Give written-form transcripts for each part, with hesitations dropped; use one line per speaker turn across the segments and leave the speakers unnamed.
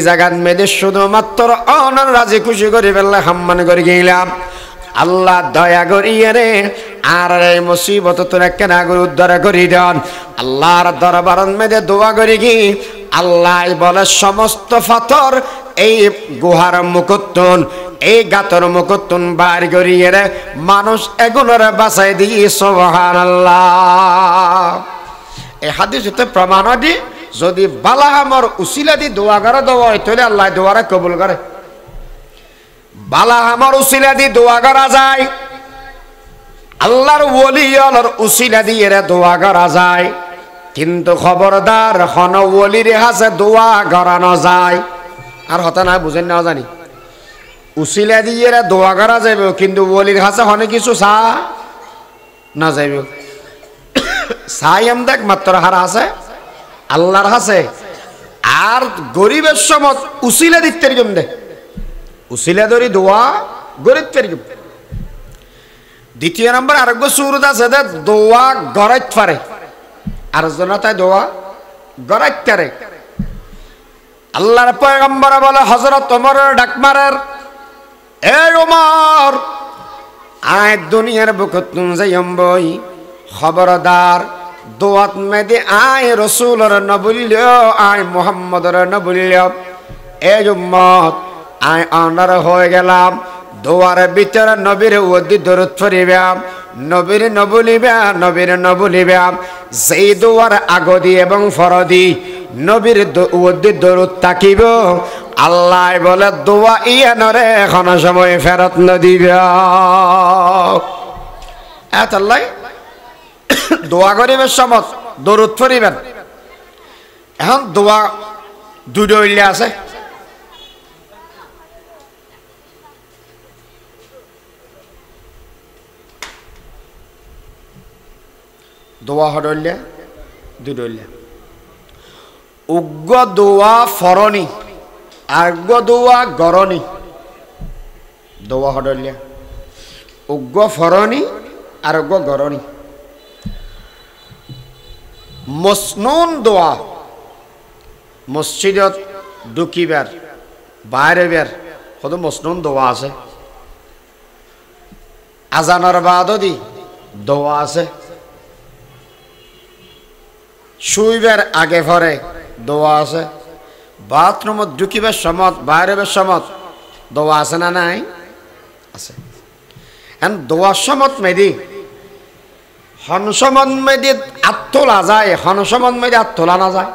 জাগাত মেয়েদে শুধুমাত্র অনর রাজি খুশি করে ফেললে হাম্মান করে গেলাম আল্লাহ দয়া করিয়ে রে আর এই মুসিবত তোর কেন করে উদ্ধার করি দেন আল্লাহর দরবার মেয়েদে দোয়া করি কি আল্লাহ বলে সমস্ত পাথর এই গুহার মুকুত্তন এই গাতর মুকুত্তন বার করিয়ে রে মানুষ এগুলোর বাঁচাই দিয়ে সুবহানাল্লাহ। এই হাদিসে প্রমাণ দি যদি বালাহামর উসিলা দি দোয়া করে দেওয়া হয় তাহলে আল্লাহ দোয়ারে কবুল করে। বালাহামর উসিলা দি দোয়া করা যায়, আল্লাহর ওলির উসিলা দিয়ে দোয়া করা যায়, কিন্তু খবরদার হন ওলির হাসে দোয়া করানো যায়। আর হতা না বুঝেন না জানি উসিলা দিয়ে দোয়া করা যাবে কিন্তু ওলির হাসে হনে কিছু চা না যাইবে। সাই দেখ মাত্র হারা আছে আল্লাহর হাসে আর গরিবের সমত উসিলা দিতে কেম দে উসিলা ধরি দোয়া গরিব তেরকম। দ্বিতীয় নম্বর আরেকগো সুরত আছে দে দোয়া গড়াইত পারে আর জনতায় দোয়া গড়াইত পারে। আল্লাহর পয়গম্বর বলে হযরত ওমরের ডাকমারের এ ওমর আয় দুনিয়ার বুকত তুম যাইম বই খবরদার দোয়াত মেদে আয় রসুলর ন বলিল আয় মুহাম্মদর ন বলিল এ উম্মত আয় অনার হয়ে গেলাম দোয়ার ভিতরে নবীর ওদি দরুদ পড়িবাম নবীর ন বলিবা নবীর ন বলিবাম যেই দোয়ার আগদি এবং ফরদি নবীর ওদি দরুদ তাকিব আল্লাহ বলে দোয়া ইয়ানরে এখন সময় ফেরত ন দিবা। এত আল্লাহ দোয়া করিবেন সমত দরুদ পড়িবেন। এখন দোয়া দুটো হইলে আছে দোয়া হডলে দুটো হইলে উগ্র দোয়া ফরনি আগ্য দোয়া গরনি। দোয়া হডলে উগ্র ফরনি আরোগ্য গরনি। মসনুন দোয়া মসজিদত ঢুকিবার বাইরে বের কত মসনুন দোয়া আছে। আজানের বাদদি দোয়া আছে, শুইবার আগে পরে দোয়া আছে, বাথরুমত ঢুকিবার সমত বাইরের সমত দোয়া আছে না নাই আছে। এখন দোয়ার সমত মেদি হনসমন মেদি আত্মলা যায়, হনসমন মেদি আত্মলা না যায়।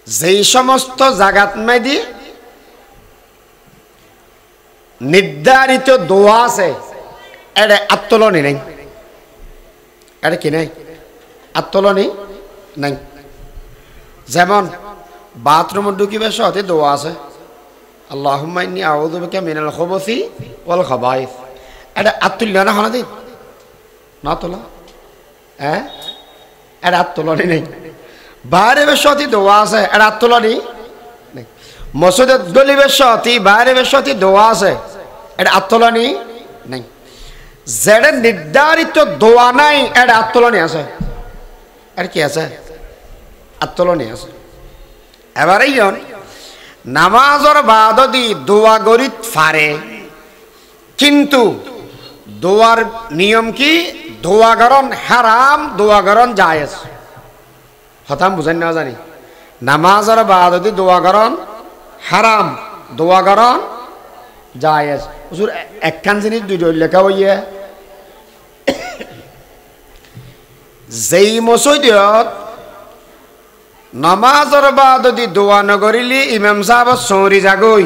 যেই সমস্ত জাগাত মেদি নির্ধারিত দোয়া আছে এটা আত্মলনি নাই, এটা কি নাই আত্মলনি নাই। যেমন বাথরুমে ঢুকিবার সহতে দোয়া আছে আল্লাহুম্মা ইন্নী আউযু বিকা মিনাল খুবুসি ওয়াল খাবাইস। এটা আত্মুল্য না হনা দিন না তোলা হ্যাঁ এটা আত্মলনি নেই। বাইরের সহতি দোয়া আছে এটা আত্মলনি নেই। মসজিদে গলিবের সহতি বাইরের সহতি দোয়া আছে এটা আত্মলনি নেই। যেটা নির্ধারিত দোয়া নাই এটা আত্মলনি আছে, আর কি আছে আত্মলনি আছে। এবারে নামাজের বাদদি দোয়া গরিত ফারে, কিন্তু দোয়ার নিয়ম কি দোয়া গরণ হারাম দোয়া গরণ জায়েজ। হতাম বুঝেন না জানি নামাজের বাদদি দোয়া গরণ হারাম দোয়া গরণ জায়েজ। হুজুর একখান জিনিস দুটো লেখা হইয়া যেই মসজিদত নামাজের বাদদি দোয়া নগরিলি ইমাম সাহেব সৌরি যাগই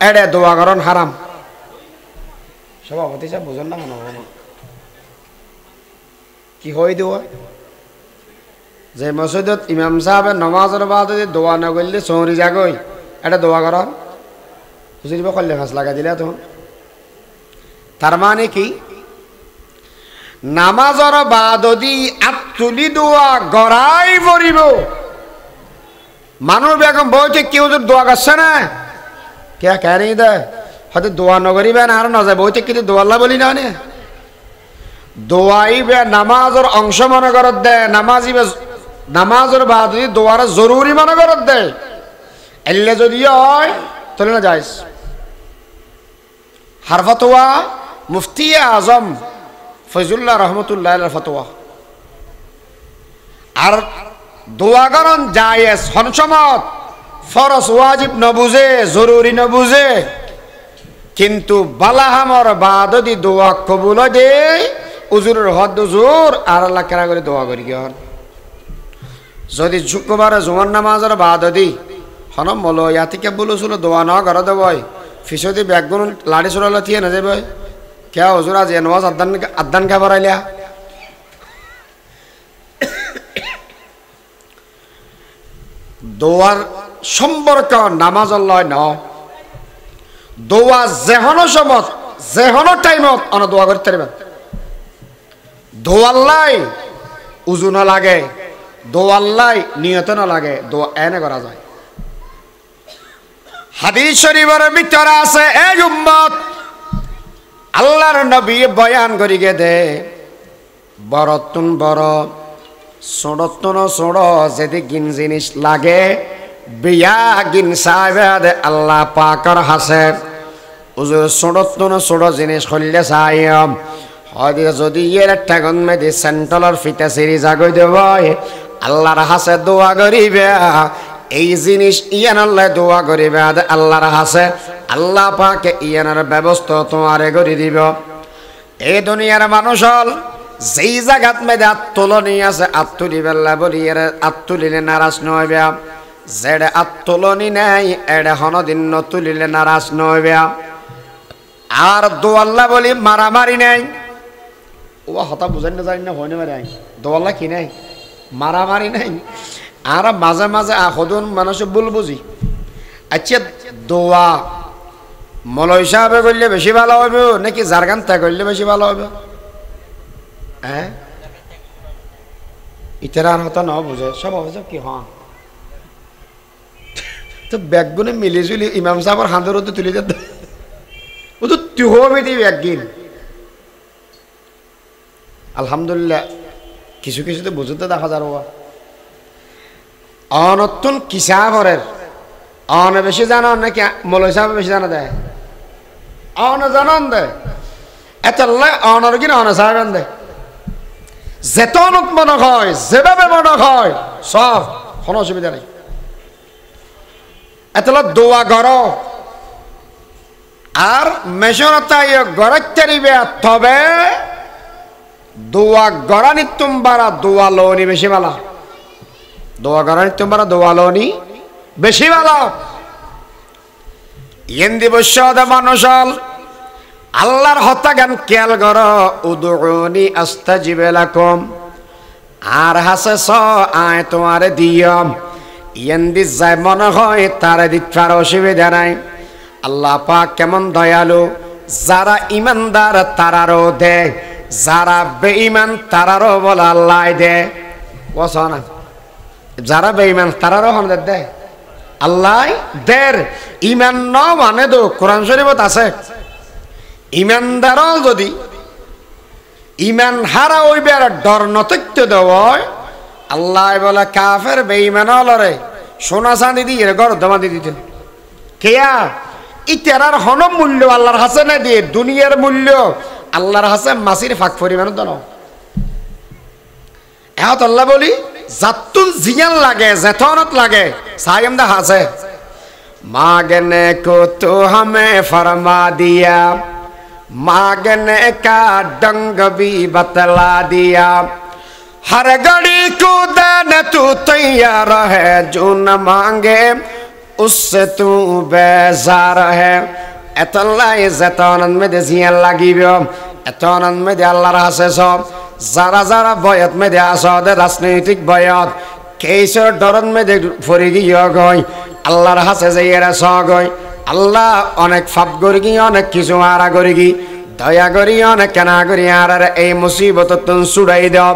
এড়ে দোয়া গরণ হারাম। সভাপতি সাহেব বুঝেন না মনে কি হয় দোয়া যে মসজিদত ইমাম সাহেবের নামাজের বাদদি দোয়া নগরিলি সৌরি যাগই এটা দোয়া গরণ হুজুর বা কল্যাণ হাস লাগা দিলে তখন তার মানে কি নামাজের বাদদি আত্তুলি দোয়া গড়াই পড়িব। মানুষ বেগম বইতে কেউ যদি দোয়া করছে না কে কেন দেয় হয়তো দোয়া নগরিবেন আর না যায় বইতে কিন্তু দোয়াল্লা বলি না দোয়াইবে নামাজের অংশ মনে করত দেয় নামাজিবে নামাজের বাদ যদি দোয়ার জরুরি মনে করত দেয় এলে যদি হয় তাহলে না যাইস হার ফতোয়া মুফতি আজম ফয়জুল্লাহ রহমতুল্লাহ ফতোয়া আর দোয়া করন জায়েজ হনসমত ফরজ ওয়াজিব ন বুঝে জরুরি ন বুঝে কিন্তু বালাহামর বাদ যদি দোয়া কবুল দে উজুরের হদ উজুর আর আল্লাহ কেনা করে দোয়া করি গিয়ে যদি শুক্রবারে জুমার নামাজের বাদ দি হন মলো ইয়াতিকে বলুছিল দোয়া ন ঘর দেবই ফিসদি ব্যাগগুন লাড়ি চড়ালে থিয়ে না যাবে কে হজুর আজ নওয়াজ আদান খাবার আইলা দোয়ার সম্পর্ক নামাজ লয় ন দোয়া যেহনো সমত যেহনো টাইমত অন দোয়া করতে পারবেন দোয়াল্লাই উজু না লাগে দোয়াল্লাই নিয়ত না লাগে দোয়া এনে করা যায় হাদিস শরীফের ভিতরে আছে এই উম্মত আল্লাহর নবী বয়ান করিগে দে বড়তুন বড় ছোটতুন ছোট যদি গিন জিনিস লাগে বিয়া গিন সাহেব আল্লাহ পাকর হাসে উজুর ছোটতুন ছোট জিনিস হইলে চাই হয়তো যদি এর একটা গন্মে দি সেন্ট্রালের ফিতা সিরি জাগই দেব আল্লাহর হাসে দোয়া করিবে এই জিনিস ইয়ানাল্লাহ দোয়া করিবে আল্লাহর হাসে আল্লাহ পাকে ইয়ানার ব্যবস্থা তোমারে করে দিব এই দুনিয়ার মানুষ হল যেই জায়গাত মেয়েদে আত্মলনি আছে আত্মলি বেলা বলি এর আত্মলিলে নারাজ নইবে যেটা আত্মলনি নাই এড়ে হনদিন তুলিলে নারাজ নইবে আর দোয়াল্লা বলি মারামারি নাই ও হতা বুঝাই না জানি না হয় না মারে দোয়াল্লা কি নাই মারামারি নাই আর মাঝে মাঝে আহদুন মানুষ ভুল বুঝি আচ্ছা দোয়া মলয় সাহেবে করলে বেশি ভালো হবে নাকি জারগান ত্যাগ করলে বেশি ভালো হবে হ্যাঁ ইতার হতা ন বুঝে সব অভিযোগ কি হ্যাঁ তো ব্যাগগুনে মিলি জুলি ইমাম সাহেবের হাতের মধ্যে তুলে যেত ও তো তুহ মেদি একদিন আলহামদুলিল্লাহ কিছু কিছু তো বুঝতে দেখা যার অনতুন কিসা করের অন বেশি জানো নাকি মলয় সাহেব বেশি জানা দেয় অন জানান দেয় এত অনর কিনা অন সাহেব দেয় যেতনত মনে হয় যেভাবে মনে হয় সব কোনো অসুবিধা নেই এত দোয়া গর আর মেশরতাই গড়াইতে তবে দোয়া গড়ানি তোমারা দোয়া লোনি বেশি ভালো দোয়া গড়ানি তোমারা দোয়া লোনি বেশি ভালো ইন্দি বৈশ্যদ মানুষ আল্লাহর হত্যাজ্ঞান খেয়াল কর উদুনি আস্তাজিব লাকুম আর হাসে স আয় তোমারে দিয়ম ইন্দি যাই মনে হয় তারে দিতার অসুবিধা নাই আল্লাহ পাক কেমন দয়ালু যারা ইমানদার তারারও দে যারা বেঈমান তারারও বলে আল্লাহ দে বসনা যারা বেঈমান তারারও হন দে আল্লাহ দের ইমান ন মানে তো কোরআন শরীফত আছে ইমানদারও যদি ইমান হারা হইবে আর ডর নতক্য দেওয় আল্লাহ বলে কাফের বেঈমান লরে সোনা চাঁদি দিয়ে ঘর দমা দিয়ে দিতেন কেয়া ইতার হন মূল্য আল্লাহর হাসে না দিয়ে দুনিয়ার মূল্য আল্লাহর হাসে মাসির ফাঁক পরিমাণ তো এত আল্লাহ বলি জাতুন জিয়ান লাগে জেথনত লাগে সাইম দা হাসে মাগনে কো তো হমে ফরমা দিয়া मांगने का डंग भी बतला दिया हर घड़ी को देने तू तैयार है जो न मांगे उससे तू बेजार है एतल्ला इज्जत आनंद में दे जियान लगी बियो एत आनंद में दे अल्लाह रासे सो जरा जरा बयत में दे आसो दे राजनीतिक बयत कैसे डरन में दे फरिगी गई अल्लाह रासे जाइए सो गई আল্লাহ অনেক ফাপ করি কি অনেক কিছু আরা করি কি দয়া করি অনেক কেনা করি আর এই মুসিবত তুমি ছুড়াই দাও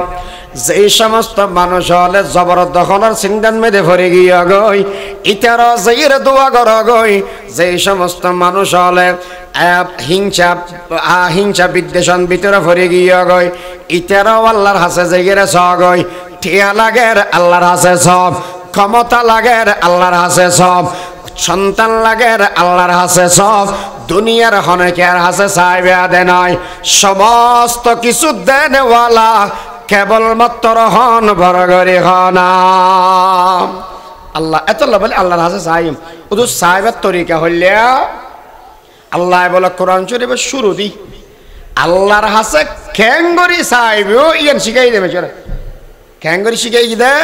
যেই সমস্ত মানুষ হলে জবরদখলের চিন্তান মেদে ভরে গিয়ে গই ইতার যেইর দোয়া কর গই যেই সমস্ত মানুষ হলে হিংসা বিদ্বেষণ ভিতরে ভরে গিয়ে গই ইতারও আল্লাহর হাসে যেইরে চ গই টিয়া লাগের আল্লাহর হাসে সব, ক্ষমতা লাগের আল্লাহর হাসে সব, সন্তান লাগের আল্লাহর হাসে সব, দুনিয়ার হনেকের হাসে চাইবে দে নয়, সমস্ত কিছু দেনওয়ালা কেবলমাত্র হন বরগরি হনা আল্লাহ। এত বলে আল্লাহর হাসে চাইম, শুধু চাইবার তরিকা হইলে আল্লাহ বলে কোরআন শরীফের শুরু দি আল্লাহর হাসে খেঙ্গরি চাইবেও ইয়ান শিখাই দেবে, চলে খেঙ্গরি শিখাই দে।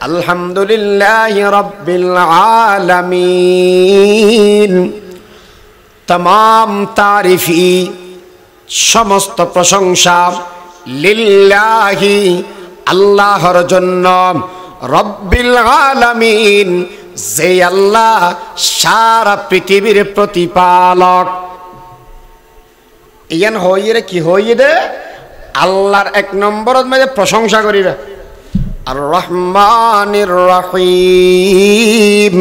আলহামদুলিল্লাহি রাব্বিল আলামিন, तमाम तारीफी समस्त प्रशंसा लिल्लाहि আল্লাহর জন্য, রব্বিল আলামিন যে আল্লাহ সারা পৃথিবীর প্রতিপালক। ইয়ান হইরে কি হইরে আল্লাহর এক নম্বরের মধ্যে প্রশংসা করিবে। আর রহমানির রহিম,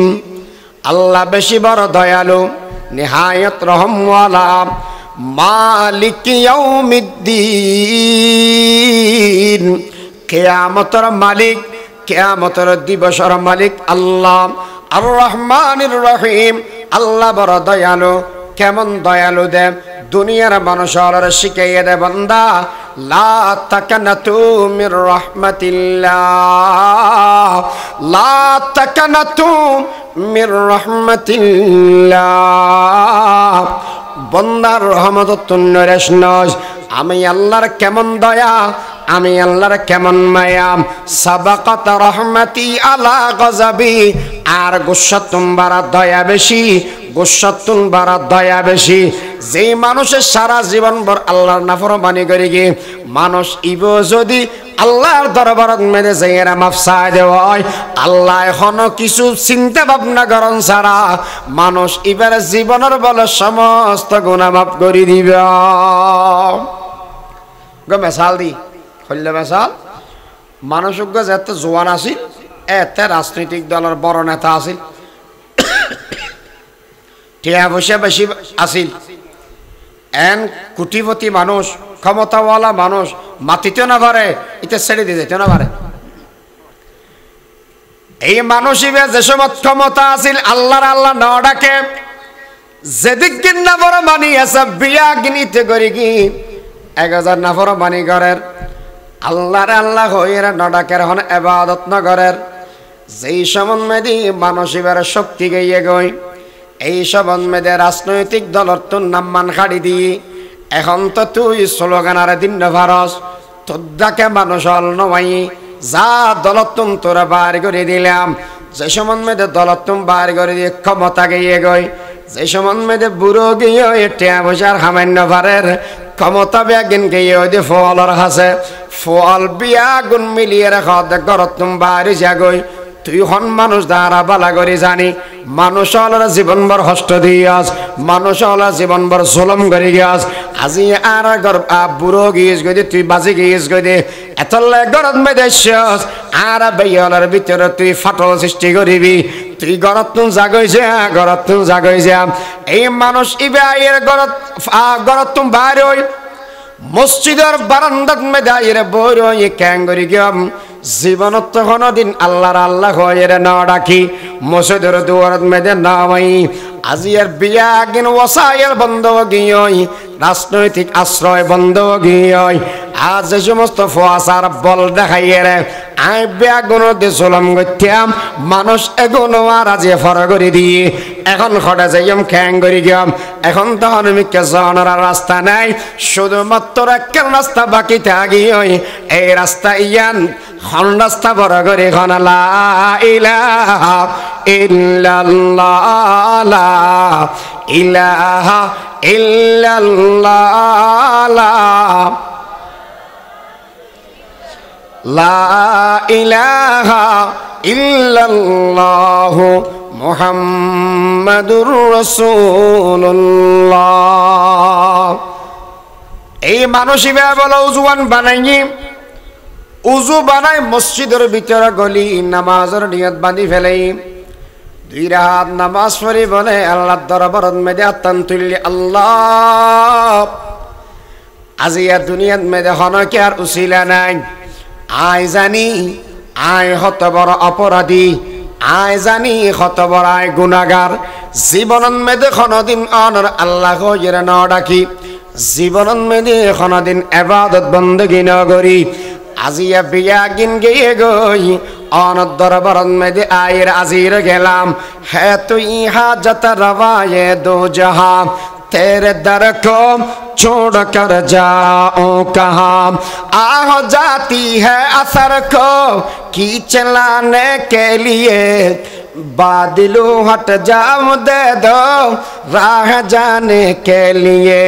আল্লাহ বেশি বড় দয়ালু, নিহায়ত রহমওয়ালা, মালিক ইয়াউমিদ্দিন, কিয়ামতের মালিক, কিয়ামতের দিবসের মালিক আল্লাহ। আর রহমানির রহিম, আল্লাহ বড় দয়ালু। কেমন দয়ালু দে দুনিয়ার মানুষের শিখাইয়ে দে, বান্দা লা তাকানাতু মির রাহমাতিল্লাহ, লা তাকানাতু মির রাহমাতিল্লাহ, বান্দার রহমত তুন্নরেশ নয়। আমি আল্লাহর কেমন দয়া, আমি আল্লাহর কেমন মায়া। সাবাকাত রহমতি আলা গজাবি, আর গুসাতুন বারা দয়া বেশি, গুসাতুন বারা দয়া বেশি। যেই মানুষের সারা জীবন ভর আল্লাহর নাফরমানি করে গিয়ে মানুষ ইব যদি আল্লাহর দরবারত মেরে যাইয়েরা মাফ চাই দেওয়া হয়, আল্লাহ এখনো কিছু চিন্তা ভাবনা করন ছাড়া মানুষ এবার জীবনের বলে সমস্ত গুনাহ মাফ করে দিবে। মেসাল দি হইলে মেসাল, মানুষ এত জোয়ান আছিল, এত রাজনৈতিক দলের বড় নেতা আছিল, টিয়া পয়সা বেশি আছিল, এন কোটিপতি মানুষ, ক্ষমতাওয়ালা মানুষ, মাতিতে না পারে, এটা ছেড়ে দিয়ে যেতে না পারে। এই মানুষই যে সময় ক্ষমতা আছিল আল্লাহর আল্লাহ না ডাকে, যেদিক কিনা বড় মানি আছে বিয়া গিনিতে করি কি 1000 নাফর মানি করের, আল্লাহর আল্লাহ হইরা না ডাকের হন ইবাদত না করের। যেই সমন্মেদি মানুষ এবার শক্তি গইয়ে গই, এই সমন্মেদে রাজনৈতিক দলের তোর নাম মান খাড়ি দিয়ে এখন তো তুই স্লোগান আর দিন ভারস, তোর ডাকে মানুষ হল নয়, যা দলতুম তোরা বার করে দিলাম। যে সমন্মেদে দলতুম বার করে দিয়ে ক্ষমতা গিয়ে গই, যে সমন্মেদে বুড়ো গিয়ে টিয়া বসার সামান্য ভারের ক্ষমতা বেগিন গিয়ে ওই দিয়ে ফলর হাসে, ফল বিয়া গুণ মিলিয়ে রাখা ঘরতুম বাড়ি যাগই। তুই হন মানুষ দ্বারা বালা করে জানি, মানুষ হলার জীবনভর হষ্ট দিয়াস, মানুষ হলার জীবনভর জুলুম করে গিয়াস। আজি আর বুড়ো গিয়েস গই তুই বাজি গিয়েস গই দে এত গরত মেদেশ, আর বেয়লার ভিতরে তুই ফাটল সৃষ্টি করিবি। তুই গরত তুন জাগই যা, গরত তুন জাগই যা। এই মানুষ ইবে এর গরত তুম বাইর হই, মসজিদের বারান্দাত মেদায়ের বই রই ক্যাঙ্গরি গিয়াম। জীবনত তো কোনদিন আল্লাহর আল্লাহ হয়ে না ডাকি, মসজিদের দুয়ারত মেদে নামাই। আজি আর বিয়া গিন ওসাইল বন্ধ গিয়ে, রাজনৈতিক আশ্রয় বন্ধ গিয়ে, আজ যে সমস্ত ফোয়াশার বল দেখাইয়ে রে আই বিয়া গুণ দিয়ে চলম গত্যাম, মানুষ এগুলো আর আজি ফর করে দিয়ে এখন খটে যাইম খ্যাং করে গিয়াম। এখন তখন মিকে জনের রাস্তা নাই, শুধুমাত্র একটা রাস্তা বাকি থাকি, এই রাস্তা ইয়ান খন রাস্তা বড় করে খন লা ইলাহা ইল্লাল্লাহ, লা ইলাহা ইল্লাল্লাহ, লা ইলাহা ইল্লাল্লাহ মুহাম্মাদুর রাসূলুল্লাহ। এই মানুষই বলো উজুয়ান বানাইনি, উজু বানাই মসজিদের ভিতরে গলি নামাজের নিয়ত বাঁধি ফেলেই, 2 রাকাত নামাজ পড়ি বলে আল্লাহর দরবারত মেদে আত্তান তুললি আল্লাহ। আজিয়া দুনিয়াত মেদে হন কি আর উসিলা নাই, আই জানি আয় হত বড় অপরাধী, আয় জানি হত বড় আয় গুনাহগার। জীবন মেদে কোনদিন অনর আল্লাহ কইরে ন ডাকি, জীবন মেদে কোনদিন ইবাদত বندگی ন করি। আজিয়া বিয়া গিন গিয়ে গই অনর দরবার মেদে আয়ের আজির গেলাম। হে তুই হাজত রওয়ায়ে দো জাহান, तेरे दर को छोड़ कर जाऊं कहाँ। आह जाती है असर को खींच लाने के लिए, बादलों हट जाऊं दे दो राह जाने के लिए।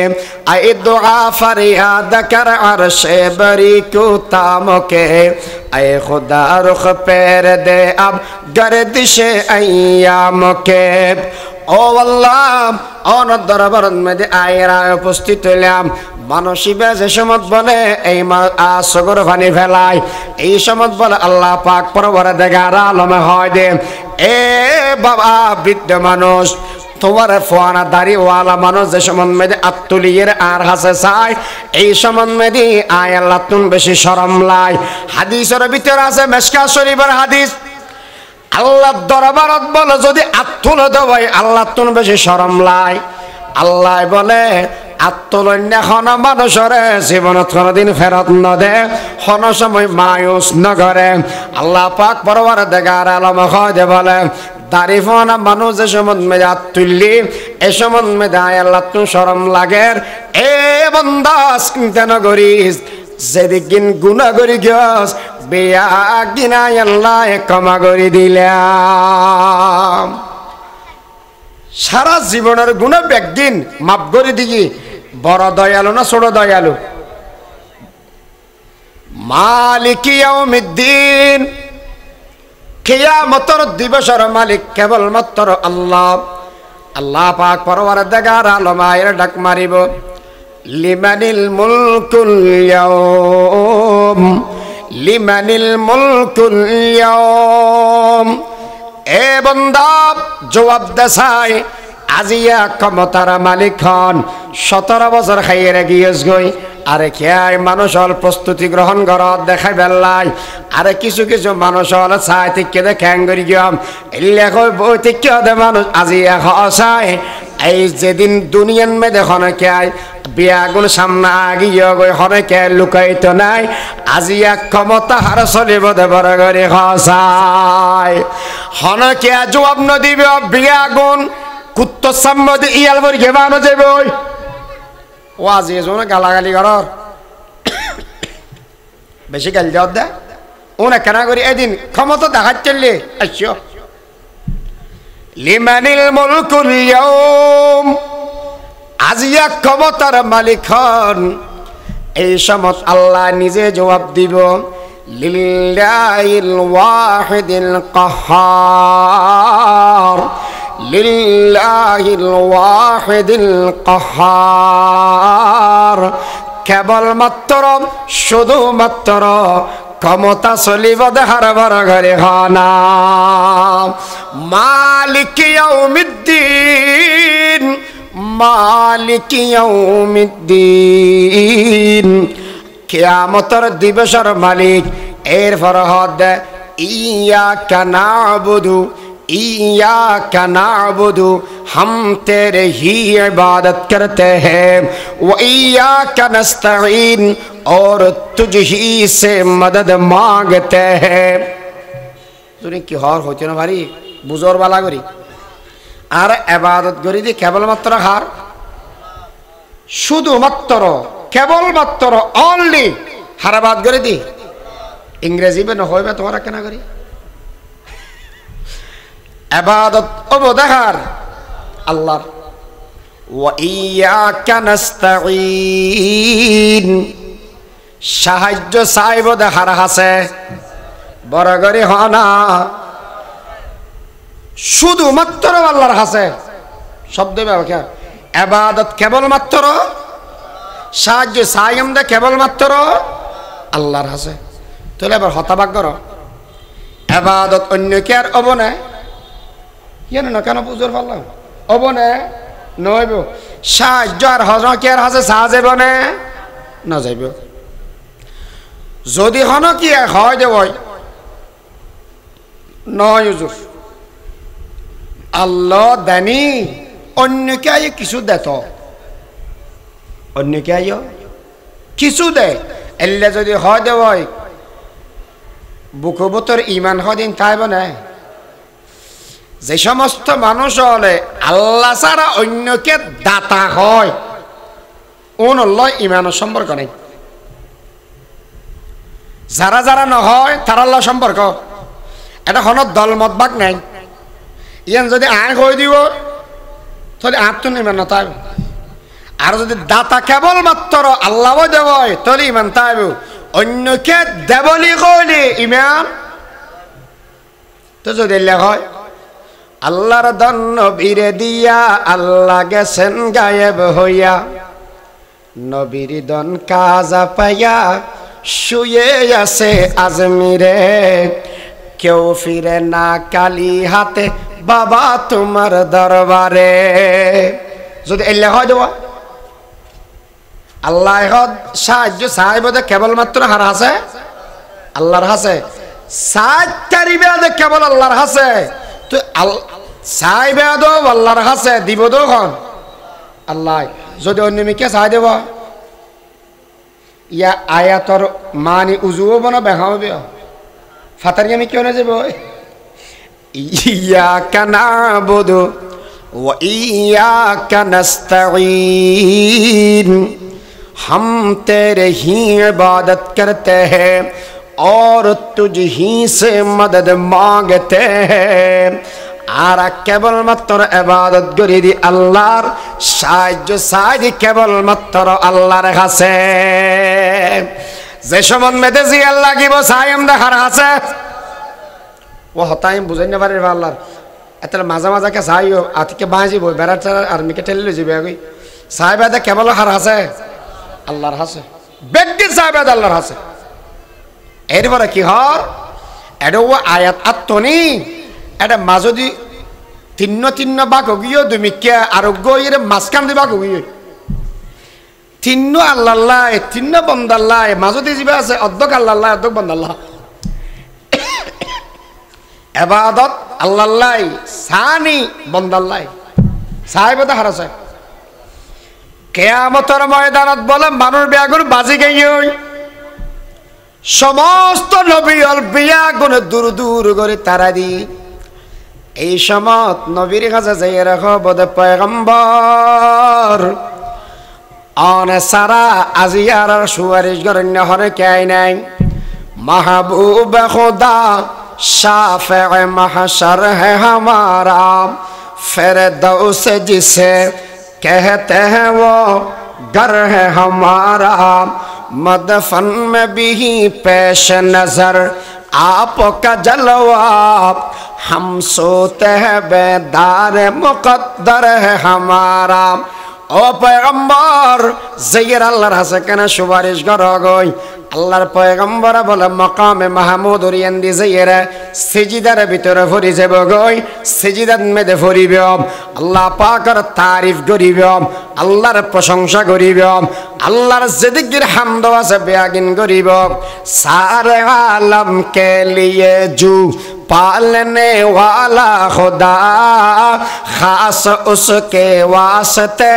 ऐ दुआ फरियाद कर अर्शे बरी को ताम के, ऐ खुदा रुख पैर दे अब गर्दिश अय्याम के। ও আল্লাহ, অনর দরবার মধ্যে আয়েরা উপস্থিত হইলাম। মানসিবে যে সমত বলে এই সগর পানি ফেলায়, এই সমত বলে আল্লাহ পাক পরবর্তীকার আলমে হয় দে। এ বাবা বৃদ্ধ মানুষ, তোমার ফোয়ানা দাড়িওয়ালা মানুষ যে সমন মেদে আত্তুলিয়ের আর হাসে চায়, এই সমন মেদে আয় আল্লাহ তুন বেশি শরম লাই। হাদিসের ভিতর আছে মিশকাত শরীফের হাদিস, আল্লাহ দরবারত বলে যদি আত্মুলে দেওয়াই আল্লাহ তুন বেশি শরম লাই। আল্লাহ বলে আত্মলন্য হন মানুষরে জীবনত কোনদিন ফেরত নদে, হন সময় মায়ুস নগরে। আল্লাহ পাক পরবর্তীকার আলম হয় দে বলে দারিফনা মানুষ যে সমন মেদে আত্তুল্লি, এ সমন মেদে আয় আল্লাহ তুন শরম লাগে। এ বন্দা চিন্তা নগরিস, যেদিন গুনাহ করি গিয়স বেয়া গিনায় আল্লাহ ক্ষমা করে দিলাম। সারা জীবনের গুনাহ একদিন মাফ করে দিই। বড় দয়ালু না ছোট দয়ালু? মালিক ইয়াউমিদ্দিন, কিয়ামতের দিবসের মালিক কেবলমাত্র আল্লাহ। আল্লাহ পাক পরবর্তীকার আলম আয়ের ডাক মারিব, লিমানিল মুলকুল ইয়াউম, লিমানিল মুলকুল ইয়াউম। এ বান্দা জবাব দেসাই, আজিয়া ক্ষমতার মালিক হন। 17 বছর খাইয়ে গিয়েছ গই, আরে খেয়াই মানুষ হল প্রস্তুতি গ্রহণ কর দেখাই বেল্লাই। আরে কিছু কিছু মানুষ হল চাই থেকে দেখাং করি গিয়ম এলে বই থেকে মানুষ আজিয়া হসায়। এই যেদিন দুনিয়ান মেদে হনকে বিয়াগুন সামনে আগিয়ে গই হনকে লুকাইতো নাই, আজিয়া ক্ষমতা হার চলিব দেবর করে হসায়। হনকে জবাব নদিবে বিয়াগুন কুত্ত সাম্মদি ইয়াল বরি গেবানো যাবে। ও আজি এজন গালাগালি করার বেশি গাল দেওয়ার দে ওনা কেনা করি এদিন ক্ষমতা দেখার চললে আসছো। লিমানিল মুলকুল ইয়াউম, আজিয়া ক্ষমতার মালিক হন। এই সমত আল্লাহ নিজে জবাব দিব, লিল্লাহিল ওয়াহিদিল কাহ্হার, লিল্লাহিল ওয়াহিদিল কাহ্হার। কেবলমাত্র শুধুমাত্র ক্ষমতা চলিব দেহার বড় ঘরে হনা। মালিক ইয়াউমিদ্দিন, মালিক ইয়াউমিদ্দিন, কিয়ামতের দিবসের মালিক। এরপর হদ ইয়াকা না'বুদু, इय्याका ना'बुदु, हम तेरे ही इबादत करते हैं, व इय्याका नस्तईन, और तुझ ही से मदद मांगते हैं। तुनी की हर होते ना भारी बुजुर्ग वाला करी আর ইবাদত করি দি কেবলমাত্র হার, শুধুমাত্র কেবলমাত্র অনলি হারাবাদ করে দি। ইংরেজি বে না হইবে তোমরা কেনা করি ইবাদত অবদাহার আল্লাহর। ওয়া ইয়াকা নাস্তাঈন, সাহায্য চাইব দেহার হাসে বড় করে হনা শুধুমাত্র আল্লাহর হাসে। শব্দ ব্যবহার ইবাদত কেবলমাত্র, সাহায্য চাইম দে কেবলমাত্র আল্লাহর হাসে। তাহলে এবার হতাবাক করো ইবাদত অন্য কে আর অবনে কেন না কেন বুঝর পারলাম অবনে নইব। সাহায্য আর হজম কে আর হাসে সাহায্য বনে না যাইব। যদি হন কি হয় দেব নয় হুজুর আল্লাহ দেনি অন্যকে আয় কিছু দেত অন্যকে আয় কিছু দে এলে যদি হয় দে হয় বুকবতর ইমান হদিন তাইব না যে সমস্ত মানুষ হলে আল্লাহ ছাড়া অন্যকে দাতা হয় ওন আল্লাহ ইমানের সম্পর্ক নেই যারা যারা নহয় তার আল্লাহ সম্পর্ক এটা কোনো দলমত বাক নাই ইয়ান যদি আয় হয়ে দিব তাহলে আর তো ইমান না তাইব আর যদি দাতা কেবল মাত্র আল্লাহ দেব তাহলে ইমান তাইব অন্যকে দেবলি কইলে ইমান তো যদি হয় আল্লাহর দন নবীরে দিয়া আল্লাহ গেছেন গায়েব হইয়া নবীর দন কাজা পাইয়া শুয়ে আছে আজমিরে কেউ ফিরে না কালি হাতে বাবা তোমার দরবারে যদি এলে হয় দেওয়া আল্লাহ সাহায্য সাহেব কেবলমাত্র হার আছে আল্লাহর হাসে সাহায্যকারী কেবল আল্লাহর হাসে তো সাহেব আল্লাহর হাসে দিব তখন আল্লাহ যদি অন্য মিকে চাই দেব ইয়া আয়াতর মানি উজুও বনা বেহা হবে ফাতারি আমি কেউ না যাব ইয়াকা নাবুদু ওয়া ইয়াকা নাস্তাঈন हम तेरे ही इबादत करते हैं और तुझ ही से मदद मांगते हैं আর কেবলমাত্র ইবাদত করি দি আল্লাহর সাহায্য সাহায্য কেবলমাত্র আল্লাহর কাছে যে সমন মেদে জি আল্লাহ গিব সাইম দেখার আছে ও হতাইম বুঝাই না পারে আল্লাহর এত মাঝে মাঝে কে সাইও আতিকে বাঁচিব বেড়াটা আর মিকে ঠেলে যাবে আগে সাহেবাদে কেবল হার আছে আল্লাহর হাসে বেগি সাহেবাদ আল্লাহর হাসে এরপরে কি হর এটা ও আয়াত আত্মনি এটা মাজদি তিন্ন বাক গিয়ে তুমি কে আরোগ্য এর মাঝখান দিবা গিয়ে তিন্ন আল্লাহ তিন্ন বন্দাল্লাহ মাজদি যিবা আছে অর্ধক আল্লাহ অর্ধক বন্দাল্লাহ ইবাদত আল্লাহ সানি বন্দাল্লাহ সাহেবাদ হার আছে কিয়ামতের ময়দানত বলে মানুষ বেগুন বাজি গিয়ে সমস্ত নবী অল বিয়াগুন দূর দূর করে তারা দি এই সমত নবীর কাছে যাই রাখো বদে পয়গম্বর অনে সারা আজি আর সুয়ারিশ গরন্য হরে কে নাই महबूब खुदा शाफ़े महशर है हमारा फिरदौस जिसे कहते हैं वो घर है हमारा मदफन में भी पेश नजर आपका जलवा हम सोते हैं बेदार मुकद्दर है हमारा ओ पैगम्बर ज़िक्र अल्लाह रहा केना सुपारिश करो गई আল্লাহর পয়গম্বর বলে মাকামে মাহমুদ ওরিয়েন্দি যাইরা সিজদার ভিতরে ফরি যাব গই সিজদাত মেদে ফরিব আল্লাহ পাকের তারিফ করিব আল্লাহর প্রশংসা করিব আল্লাহর জিকির হামদ আছে বেয়াগিন করিব সারে আলম কে লিয়ে জু पालने वाला खुदा खास उसके वास्ते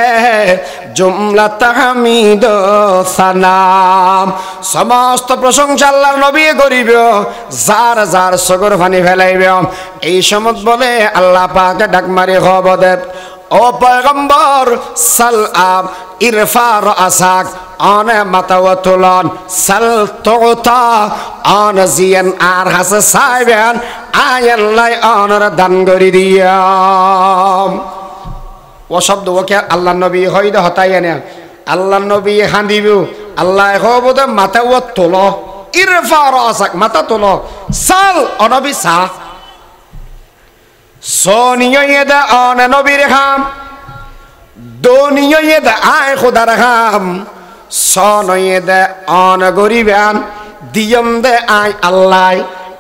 जुमला तहमीद सलाम समस्त प्रशंसा আল্লাহর নবী করিব যার যার সগর পানি ফেলাইব এই সমত বলে আল্লাহ পাকে ডাক মারি খবর ও পয়গম্বর সালাম ইরফা রাসাক আনে মাতাওয়াতুলান সাল তুতা আন জিয়ান আর হাসে সাইবেন আয়াল্লাহ আনর দান করি দিয়াম ও শব্দ ওকে আল্লাহ নবী হইদে হতাই না আল্লাহ নবী হাঁদিব আল্লাহ হবদে মাতাওয়াতুল ইরফা রাসাক মাতা তুলো সাল অনবী সা सोनियो ये द आन नबीर खाम दोनियो ये द आए खुदार खाम सोनो ये द आन गरीबान दियम द आए अल्लाह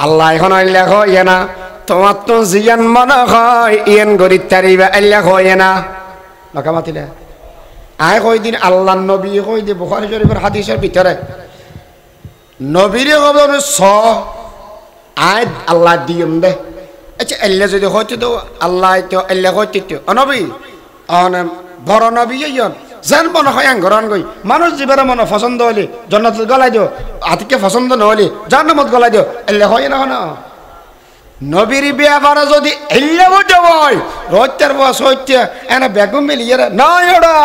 अल्लाह खनो इल्ला खो ये ना তোমার তো জিয়ান মনে হয় ইয়েন গরিব তারিবা আল্লাহ হয় না লকামাতিলে আয় কই দিন আল্লাহ নবী কই দি বুখারী শরীফের হাদিসের ভিতরে নবীর খবর স আয় আল্লাহ দিয়ম দে আচ্ছা আল্লাহ যদি হইতে তো আল্লাহ তো আল্লাহ হইতে তো নবী বড় নবী ইয়ন যেন মনে হয় আঙ্গরণ গই মানুষ জীবনে মনে পছন্দ হলে জন্নত গলাই দিও আতিকে পছন্দ নহলে জান্নাত গলাই দিও আল্লাহ হয় না না নবীর ব্যাপারে যদি আল্লাহ বলতে হয় রোজটার বস হইতে এনে বেগম মিলিয়ে না ওরা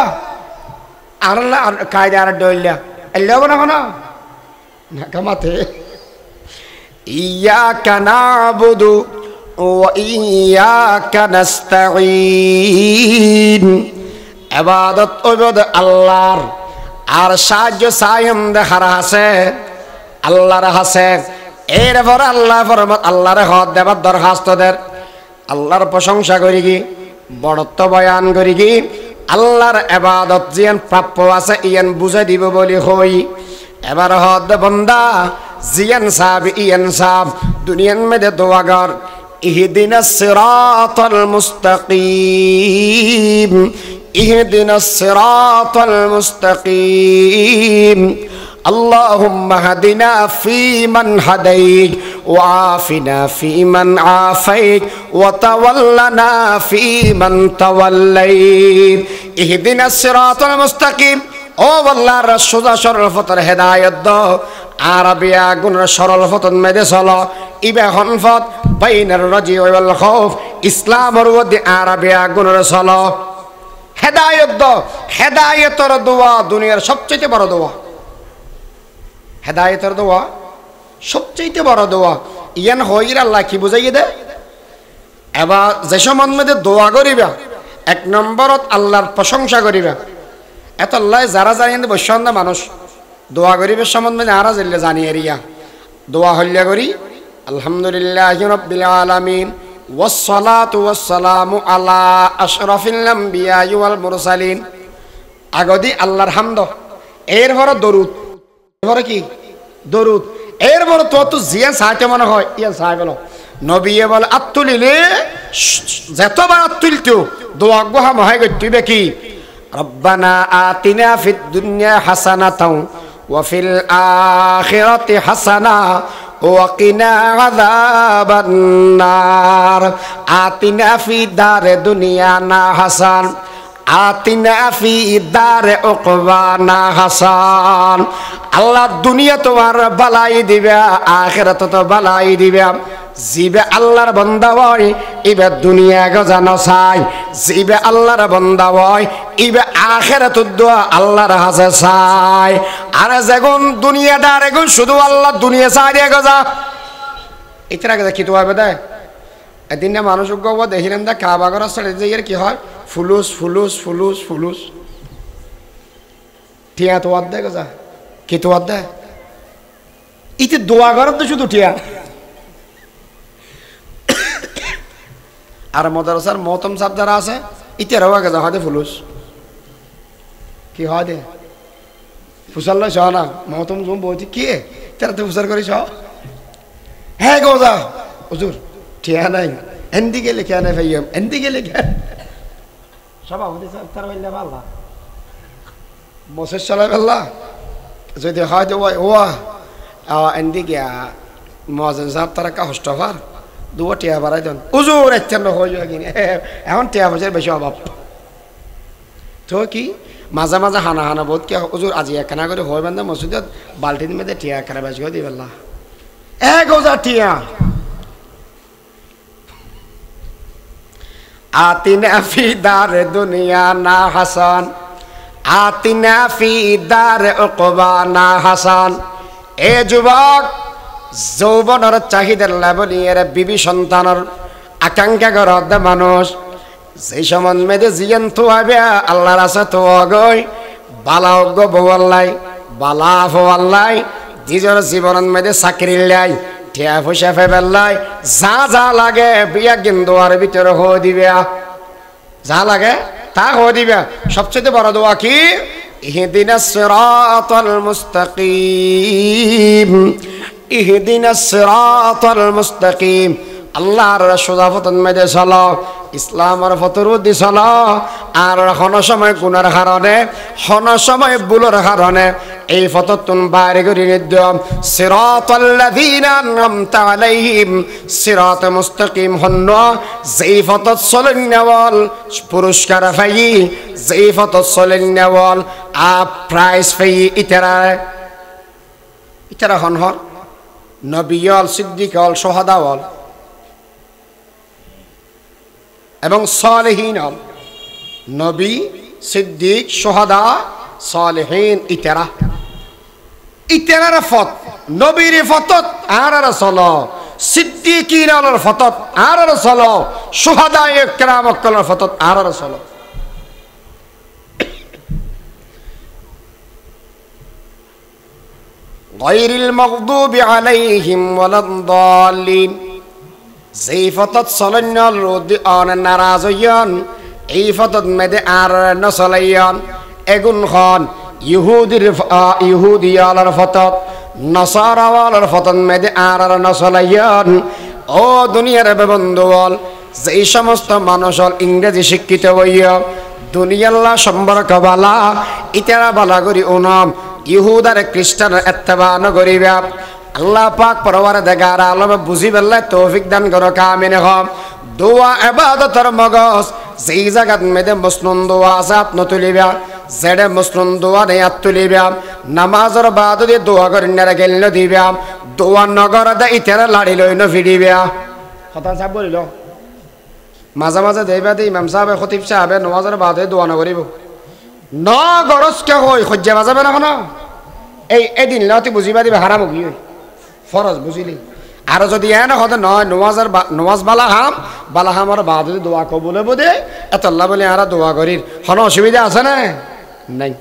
আর আল্লাহ কায়দা আর ডইলা আল্লাহ না না কামাতে ইয়াকা নাবুদু ওয়া ইয়াকা নাস্তাঈন ইবাদত ওবাদ আল্লাহর আর সাহায্য সায়ম দেখার আছে আল্লাহর আছে এরপর আল্লাহ ফরমাত আল্লাহর হদ দেবার দরখাস্তদের আল্লাহর প্রশংসা করি কি বড়ত্ব বয়ান করি কি আল্লাহর ইবাদত জিয়ান প্রাপ্য আছে ইয়ান বুঝাই দিব বলি হই এবার হদ বন্দা জিয়ান সাহেব ইয়ান সাহেব দুনিয়ার মধ্যে দোয়া কর ইহদিনাস সিরাতাল মুস্তাকিম ইহদিনাস সিরাতাল মুস্তাকিম اللهم هدنا فيمن هديت وعافنا فيمن عافيت وتولنا فيمن توليت اهدنا الصراط المستقيم ও আল্লাহর সোজা সরল পথের হেদায়েত দাও আরবিয়া গুণের সরল পথের মেদে চলো ইবে হনফত বাইনার রাজি ওয়াল খাউফ ইসলামের মধ্যে আরবিয়া গুণের চলো হেদায়েত দাও হেদায়েতের দোয়া দুনিয়ার সবচেয়ে বড় দোয়া হেদায়েতের দোয়া সবচেয়ে বড় দোয়া ইয়ান হইর আল্লাহ কি বুঝাইয়ে দে এবার যে সময় মধ্যে দোয়া করিবা এক নম্বরত আল্লাহর প্রশংসা করিবা এত আল্লাহ যারা জানিয়ে বৈশ্বন্ধ মানুষ দোয়া করিবার সম্বন্ধে আরা জানলে জানি এরিয়া দোয়া হল্লা করি আলহামদুলিল্লাহি রাব্বিল আলামিন ওয়াসসালাতু ওয়াসসালামু আলা আশরাফিল আমবিয়া ওয়াল মুরসালিন আগদি আল্লাহর হামদ এরপর দরুদ এরপর কি দরুদ এরপর তো জিয়া সাইতে মনে হয় ইয়া সাই বলো নবী বল আত্তুলিলে যতবার আত্তুলতো দোয়া গোহা মহাই গতিবে কি রব্বানা আতিনা ফিদ দুনিয়া হাসানাতাও ওয়া ফিল আখিরাতি হাসানা ওয়া কিনা আযাবান নার আতিনা ফি দারে দুনিয়ানা হাসান আতিনা ফি দারে উকবানা হাসান আল্লাহ দুনিয়া তোমার বালাই দিবে আখিরাত তো বালাই দিবে জিবে আল্লাহর বান্দা হয় ইবে দুনিয়া গজানো চাই জিবে আল্লাহর বান্দা হয় ইবে আখিরাত দোয়া আল্লাহর হাসে চাই আর যখন দুনিয়াটা এখন শুধু আল্লাহ দুনিয়া চাই দিয়ে গজা ইতরা গজা কি তো হবে দে এদিন না মানুষ গব দেখিলেন দা কাবা ঘর চলে যে কি হয় ফুলুস ফুলুস ফুলুস ফুলুস টিয়া তো আদ দে গজা কি তো আদ দে ইতে দোয়া ঘর তো শুধু টিয়া আর মাদ্রাসার মহতম সাহেব যারা আছে ইতে রওয়া গেছে হাতে ফুলুস কি হয় দে ফুসাল লয় সহ না মহতম জুম বলছি কি তারা তো ফুসার করিস হ্যাঁ গোজা হুজুর ঠিয়া নাই এন্দি গেলে খেয়া নাই ভাইয়াম এন্দি গেলে খেয়া সভাপতি সাহেব তার বললে পাল্লা বসের চলাই পাল্লা যদি হয়তো ও এন্দি গিয়া মহাজন সাহেব তারা কা হস্টফার দুটো টিয়া বাড়াই দেন উজুর এচ্ছন্ন হয়ে যাওয়া কিনে এখন টিয়া পয়সার বেশি অভাব তো কি মাঝে মাঝে হানা হানা বোধ কি উজুর আজি একখানা করে হয়ে বেন্দা মসজিদত বাল্টির মধ্যে টিয়া একখানা বেশি করে দিবে না 1000 টিয়া আতিনা ফি দারে দুনিয়া না হাসান আতিনা ফি দারে উকবা না হাসান এ যুবক যৌবনের চাহিদার লাভনিয়ের বিবি সন্তানের আকাঙ্ক্ষা করতে মানুষ যেই সময় মেয়েদের জিয়ান তো হবে আল্লাহর আছে তো অগই বালা অজ্ঞ বউল্লাই বালা ফোয়াল্লাই নিজের জীবনের মেয়েদের চাকরি লাই ঠিয়া পয়সা ফেবেল্লাই যা যা লাগে বিয়া কিন্তু আর ভিতরে হয়ে দিবে যা লাগে তা হয়ে দিবে সবচেয়ে বড় দোয়া কি ইহদিনাস সিরাতাল মুস্তাকিম ইহদিনাস সিরাতাল মুস্তাকিম আল্লাহর সোজা পথন মেদে চলো ইসলামের পথর উদ্দি চলো আর হন সময় গুণের কারণে হন সময় ভুলের কারণে এই পথতুন বাইরে করে নিদ্যম সিরাতাল্লাযীনা আনআমতা আলাইহিম সিরাত মুস্তাকিম হন্ন যেই পথত চলেন নেওয়াল পুরস্কার পাই যেই পথত চলেন নেওয়াল প্রাইজ পাই ইতারা হন হন নবিয়ল সিদ্দিকল সোহাদাওয়াল এবং সালেহীন নবী সিদ্দিক সোহাদা সালেহীন ইতারার ফত নবীর ফতত আর চল সিদ্দিকিন আলার ফতত আর চল সোহাদা একরাম অক্কলের ফতত আর চল গায়রিল মাগদুবি আলাইহিম ওয়ালাদ-দাল্লিন যেই ফতত চলন্যল রোদি অন নারাজ হইয়ন এই ফতত মেদে আর নচলাইয়ন এগুন খন ইহুদিয়ালার ফতত নসারাওয়ালার ফতত মেদে আর নচলাইয়ন ও দুনিয়ার বন্ধুবল যেই সমস্ত মানুষ ইংরেজি শিক্ষিত হইয় দুনিয়াল্লা সম্পর্ক বালা ইতারা বালা করি উনম ইহুদার খ্রিস্টান এত্তেবা নগরিবা আল্লাহ পাক পরওয়ার দেগার আলম বুঝি বেল্লা তৌফিক দান করো কামিন হম দোয়া ইবাদতের মগজ যেই জায়গাত মেদে মুসলিম দোয়া আসাত নতুলিবা জেডে মুসলিম দোয়া নেই আতুলিবা নামাজের বাদ দিয়ে দোয়া করিনারে গেল দিবা দোয়া নগর দে ইতারা লাড়ি লই ন ভিডিবা কথা সাহেব বলিল মাঝে মাঝে দেইবা দে ইমাম সাহেব খতিব সাহেব নামাজের বাদ দিয়ে দোয়া নগরিব ন গরজ কে কই খজ্জা বাজাবে না কোন এই এদিন লতি বুঝিবা দিবে হারাম কি ফরজ বুঝিলি আর যদি এনে হতে নয় নমাজ বালাহামর বাদ দোয়া কবুলে বোধে এত আল্লাহ বলে আরা দোয়া করির হন অসুবিধা আছে না নাই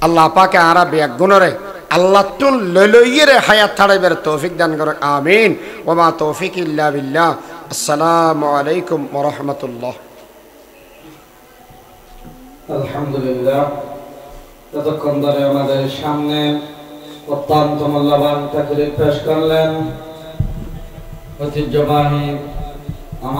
আল্লাহ পাকে আরা বেগ গুণরে আল্লাহ তুন লইরে হায়াত থাড়াইবার তৌফিক দান করো আমিন ওয়া মা তৌফিক ইল্লা বিল্লাহ আসসালামু আলাইকুম ওয়া রাহমাতুল্লাহ
আলহামদুলিল্লাহ ততক্ষণ ধরে আমাদের সামনে অত্যন্ত মূল্যবান তাকরীর পেশ করলেন ঐতিহ্যবাহী